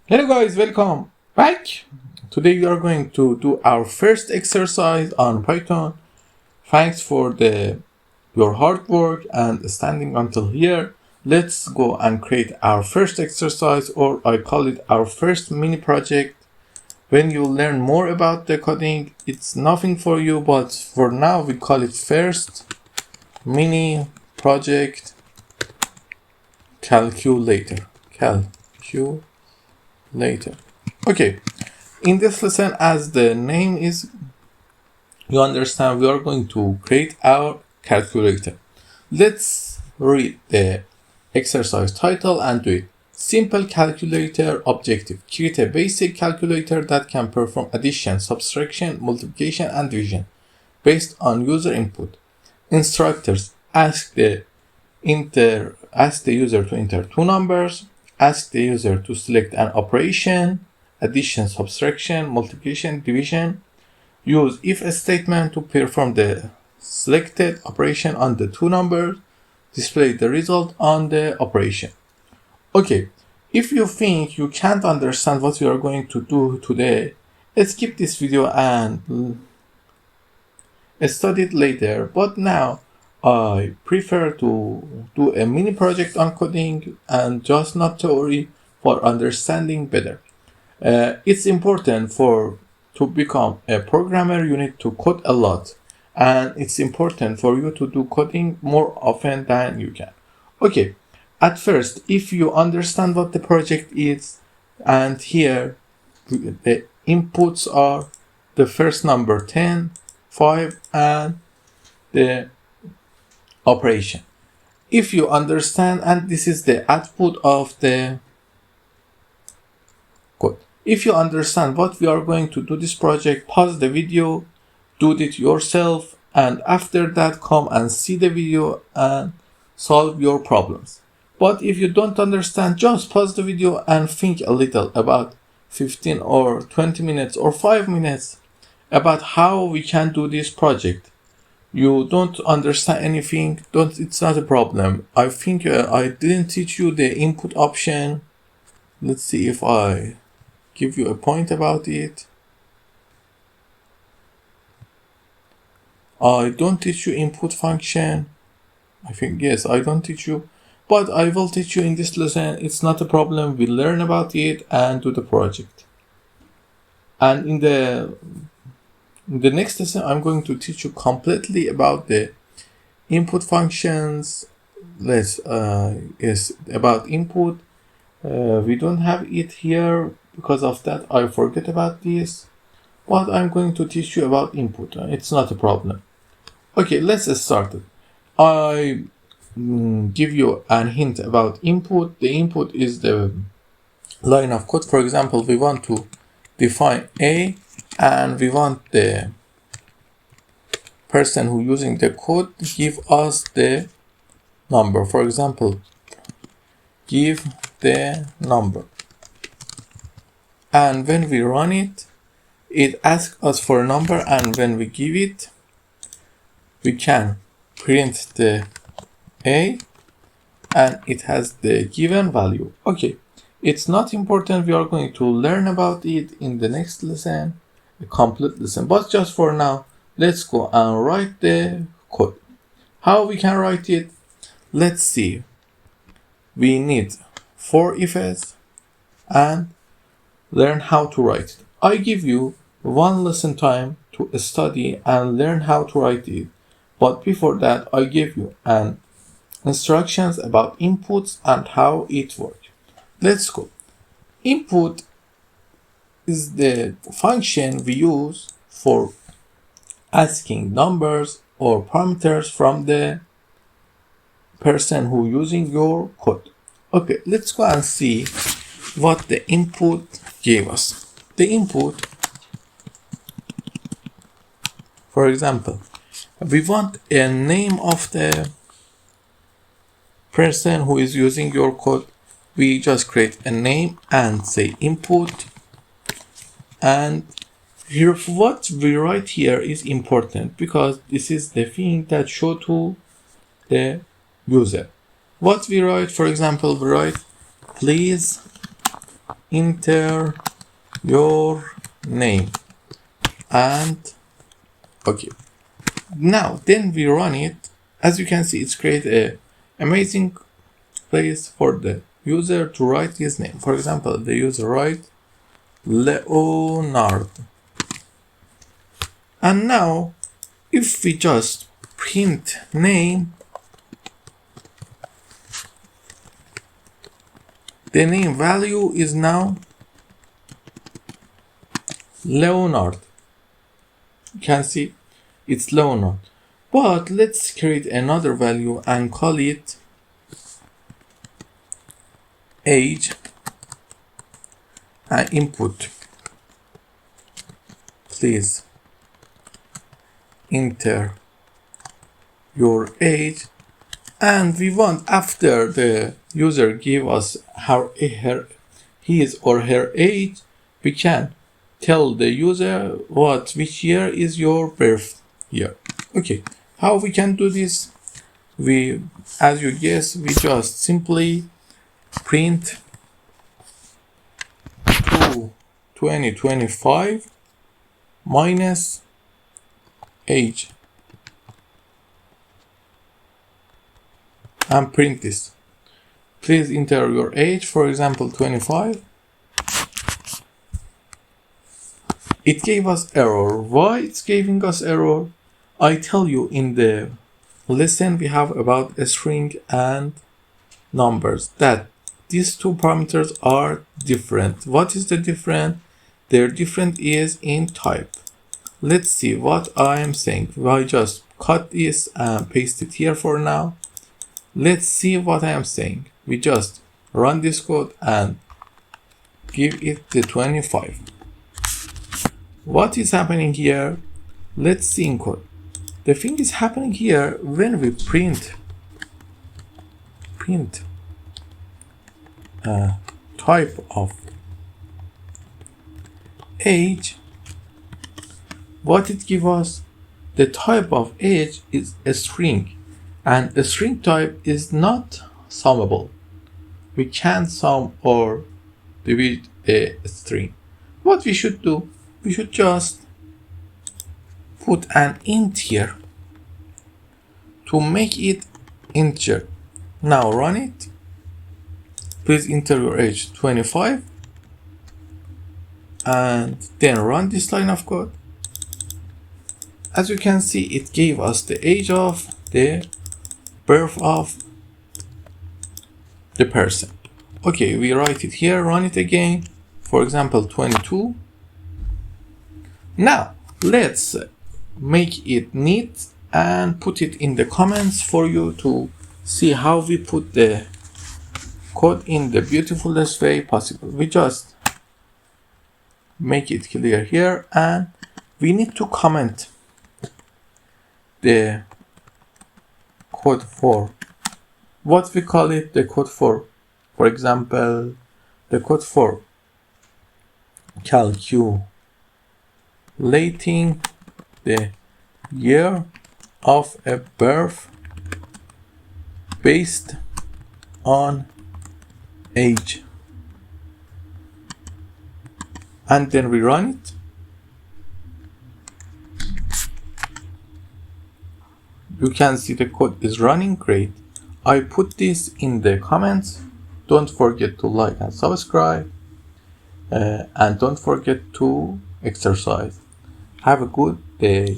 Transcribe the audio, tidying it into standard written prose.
Hello guys, welcome back. Today we are going to do our first exercise on Python. Thanks for your hard work and standing until here. Let's go and create our first exercise, or I call it our first mini project. When you learn more about the coding, it's nothing for you, but for now we call it first mini project calculator. Calculator. Okay, in this lesson, as the name is, you understand, we are going to create our calculator. Let's read the exercise title and do it. Simple calculator objective. Create a basic calculator that can perform addition, subtraction, multiplication, and division based on user input. Instructors: ask the user to enter two numbers, ask the user to select an operation, addition, subtraction, multiplication, division. Use if statement to perform the selected operation on the two numbers. Display the result on the operation. Okay, if you think you can't understand what we are going to do today, skip this video and study it later. But now I prefer to do a mini project on coding and just not theory for understanding better. It's important to become a programmer, you need to code a lot, and it's important for you to do coding more often than you can. Okay, at first, if you understand what the project is, and here the inputs are the first number 10, 5, and the operation. If you understand, and this is the output of the code. If you understand what we are going to do this project, pause the video, do it yourself, and after that come and see the video and solve your problems. But if you don't understand, just pause the video and think a little about 15 or 20 minutes or 5 minutes about how we can do this project. You don't understand anything, it's not a problem. I think I didn't teach you the input option. Let's see if I give you a point about it. I don't teach you input function. I think, yes, I don't teach you, but I will teach you in this lesson. It's not a problem. We learn about it and do the project. And in the next lesson, I'm going to teach you completely about the input functions. Let's is about input. We don't have it here. Because of that, I forget about this, but I'm going to teach you about input. It's not a problem. Okay, let's start it. I give you a hint about input. The input is the line of code. For example, we want to define A, and we want the person who using the code give us the number. For example, give the number. And when we run it, it asks us for a number, and when we give it, we can print the A, and it has the given value. Okay, it's not important. We are going to learn about it in the next lesson, a complete lesson. But just for now, let's go and write the code. How we can write it? Let's see. We need 4 ifs and learn how to write it. I give you one lesson time to study and learn how to write it. But before that, I give you instructions about inputs and how it works. Let's go. Input is the function we use for asking numbers or parameters from the person who using your code. Okay, let's go and see what the input gave us. The input, for example, we want a name of the person who is using your code. We just create a name and say input, and here what we write here is important because this is the thing that show to the user. What we write, for example, we write please enter your name and okay. Now then we run it. As you can see, it's created a amazing place for the user to write his name. For example, the user write Leonard. And now if we just print name, the name value is now Leonard. You can see it's Leonard. But let's create another value and call it age and input. Please enter your age, and we want after the user give us his or her age, we can tell the user which year is your birth year. Okay, how we can do this? We, as you guess, we just simply print 2025 minus age and print this. Please enter your age, for example 25. It gave us error. Why it's giving us error? I tell you in the lesson we have about a string and numbers that these two parameters are different. What is the difference? Their difference is in type. Let's see what I am saying. I just cut this and paste it here for now. Let's see what I am saying. We just run this code and give it the 25. What is happening here? Let's see in code. The thing is happening here when we print type of age. What it gives us? The type of age is a string, and a string type is not summable. We can't sum or divide a string. What we should do? We should just put an int here to make it integer. Now run it. Please enter your age 25 and then run this line of code. As you can see, it gave us the age of the birth of the person. Okay, we write it here, run it again. For example, 22. Now, let's make it neat and put it in the comments for you to see how we put the code in the beautifulest way possible. We just make it clear here, and we need to comment the code for what we call it, the code for example, the code for calculating the year of a birth based on age, and then we run it. You can see the code is running great. I put this in the comments. Don't forget to like and subscribe, and don't forget to exercise. Have a good day.